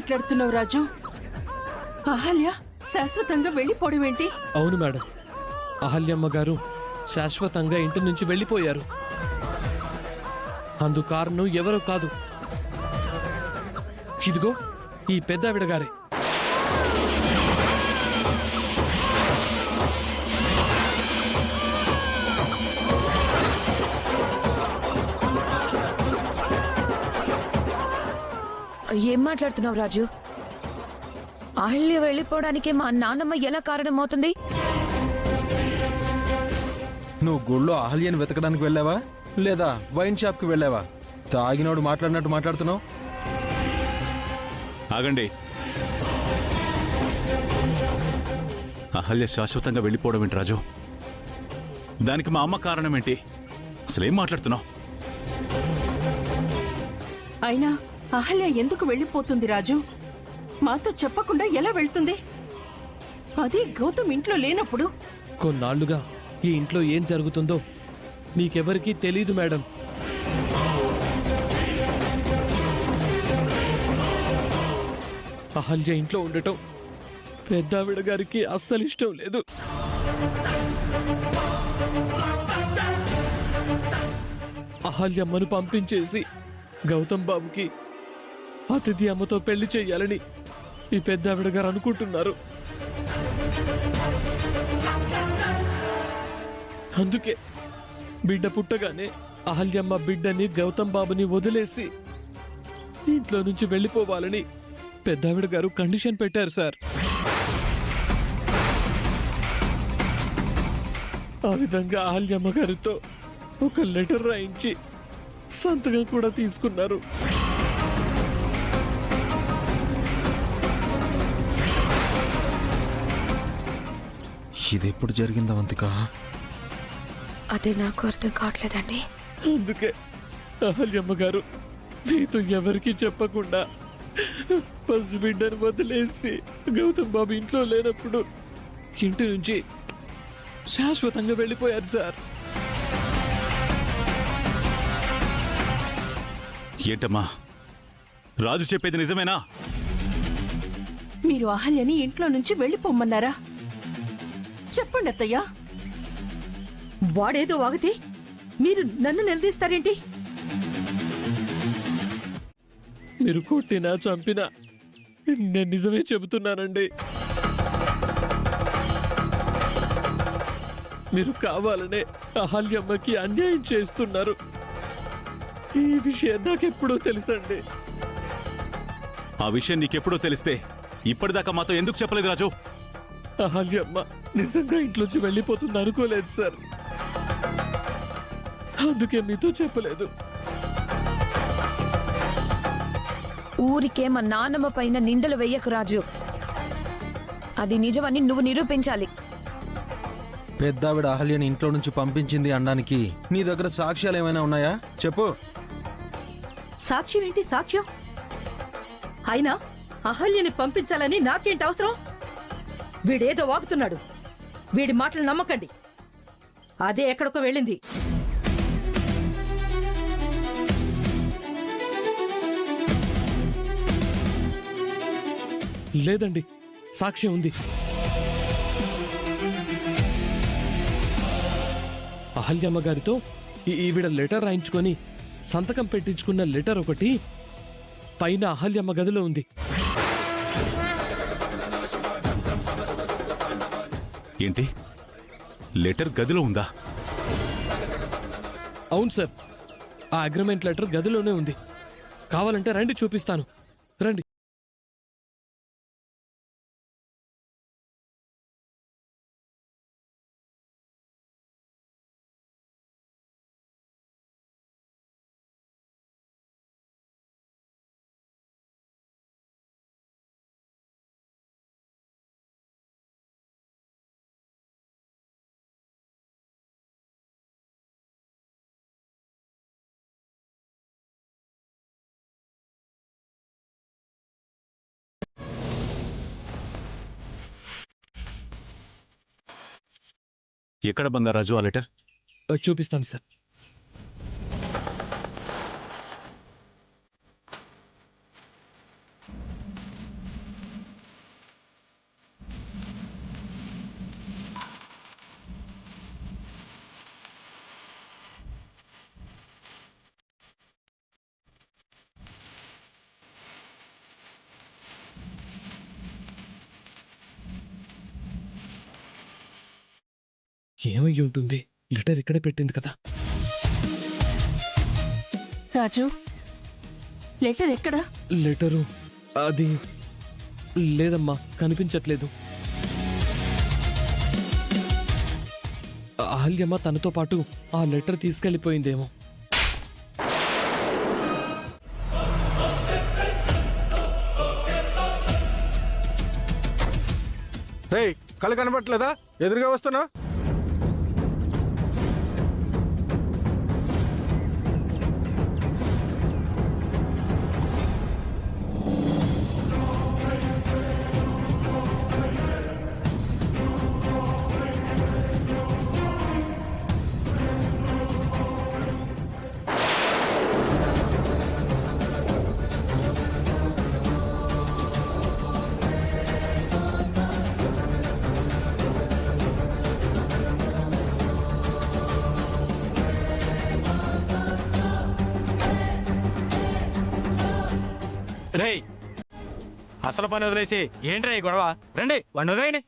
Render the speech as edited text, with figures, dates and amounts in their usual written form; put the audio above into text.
మాట్లాడుతున్నావు రాజు? అహల్య శాశ్వతంగా వెళ్ళిపోవడం ఏంటి? అవును మేడం, అహల్యమ్మ గారు శాశ్వతంగా ఇంటి నుంచి వెళ్ళిపోయారు. అందు కారణం ఎవరో కాదు, ఇదిగో ఈ పెద్దావిడ గారే. ఏం మాట్లాడుతున్నావు రాజు? అహల్య వెళ్ళిపోవడానికి మా నాన్నమ్మ ఎలా కారణమవుతుంది? నువ్వు గుళ్ళో అహల్యని వెతకడానికి వెళ్ళావా లేదా వైన్ షాప్ కి వెళ్ళావా? తాగినోడు మాట్లాడినట్టు మాట్లాడుతున్నావు. ఆగండి. అహల్య శాశ్వతంగా వెళ్ళిపోవడం ఏంటి రాజు? దానికి మా అమ్మ కారణం ఏంటి? అసలేం మాట్లాడుతున్నావు? అయినా అహల్య ఎందుకు వెళ్ళిపోతుంది రాజు? మాతో చెప్పకుండా ఎలా వెళ్తుంది? అది గౌతమ్ ఇంట్లో లేనప్పుడు. కొన్నాళ్లుగా ఈ ఇంట్లో ఏం జరుగుతుందో మీకెవరికీ తెలీదు మేడం. అహల్య ఇంట్లో ఉండటం పెద్దావిడ గారికి అస్సలు ఇష్టం లేదు. అహల్యమ్మను పంపించేసి గౌతమ్ బాబుకి అతిథి అమ్మతో పెళ్లి చెయ్యాలని ఈ పెద్దావిడ గారు అనుకుంటున్నారు. అందుకే బిడ్డ పుట్టగానే అహల్యమ్మ బిడ్డని గౌతమ్ బాబుని వదిలేసి ఇంట్లో నుంచి వెళ్ళిపోవాలని పెద్దావిడ గారు కండిషన్ పెట్టారు సార్. ఆ విధంగా అహల్యమ్మ గారితో ఒక లెటర్ రాయించి సంతకం కూడా తీసుకున్నారు. ఇదెప్పుడు జరిగింది అవంతిక? అదే నాకు అర్థం కావట్లేదండి. అందుకే అహల్యమ్మ గారు మీతో ఎవరికి చెప్పకుండా ఫస్ట్ బిడ్డను వదిలేసి గౌతమ్ బాబు ఇంట్లో లేనప్పుడు ఇంటి నుంచి శాశ్వతంగా వెళ్ళిపోయారు సార్. ఏంటమ్మా, రాజు చెప్పేది నిజమేనా? మీరు అహల్యని ఇంట్లో నుంచి వెళ్ళిపోమ్మన్నారా? చెప్పండి అత్తయ్యా. వాడేదో వాగితే మీరు నన్ను నిలదీస్తారేంటి? మీరు కొట్టినా చంపినా నేను నిజమే చెబుతున్నానండి. మీరు కావాలనే అహల్యమ్మకి అన్యాయం చేస్తున్నారు. ఈ విషయం నాకెప్పుడో తెలుసండి. ఆ విషయం నీకెప్పుడో తెలిస్తే ఇప్పటిదాకా మాతో ఎందుకు చెప్పలేదు రాజు? అహల్యమ్మ నిజంగా ఇంట్లోంచి వెళ్ళిపోతుంది అనుకోలేదు సార్. అందుకే మీతో చెప్పలేదు. ఊరికే మా నాన్నమ్మ పైన నిందలు వెయ్యకు రాజు. అది నిజమని నువ్వు నిరూపించాలి. పెద్దావిడ అహల్యని ఇంట్లో నుంచి పంపించింది అనడానికి నీ దగ్గర సాక్ష్యాలు ఏమైనా ఉన్నాయా? చెప్పు. సాక్ష్యం ఏంటి సాక్ష్యం? అయినా అహల్యని పంపించాలని నాకేంటి అవసరం? వీడేదో వాగుతున్నాడు. వీడి మాటలు నమ్మకండి. అదే ఎక్కడికో వెళ్ళింది. లేదండి, సాక్ష్యం ఉంది. అహల్యమ్మ గారితో ఈవిడ లెటర్ రాయించుకొని సంతకం పెట్టించుకున్న లెటర్ ఒకటి పైన అహల్యమ్మ గదిలో ఉంది. ఏంటి, లెటర్ గదిలో ఉందా? అవును సార్, ఆ అగ్రిమెంట్ లెటర్ గదిలోనే ఉంది. కావాలంటే రండి, చూపిస్తాను. రండి. ఎక్కడ బంగారాజు ఆ లెటర్? చూపిస్తాను సార్. ఏమై ఉంటుంది? లెటర్ ఇక్కడే పెట్టింది కదా. రాజు, లెటర్ ఎక్కడా? లెటరు అది లేదమ్మా, కనిపించట్లేదు. అహల్యమ్మ తనతో పాటు ఆ లెటర్ తీసుకెళ్లిపోయిందేమో. రేయ్, కళ్ళు కనబట్టలేదా? ఎదురుగా వస్తున్నా. రేయ్, అసలు పని వదిలేసి ఏంట్రా ఈ గొడవ? రండి, వాడిని వదిలేయండి.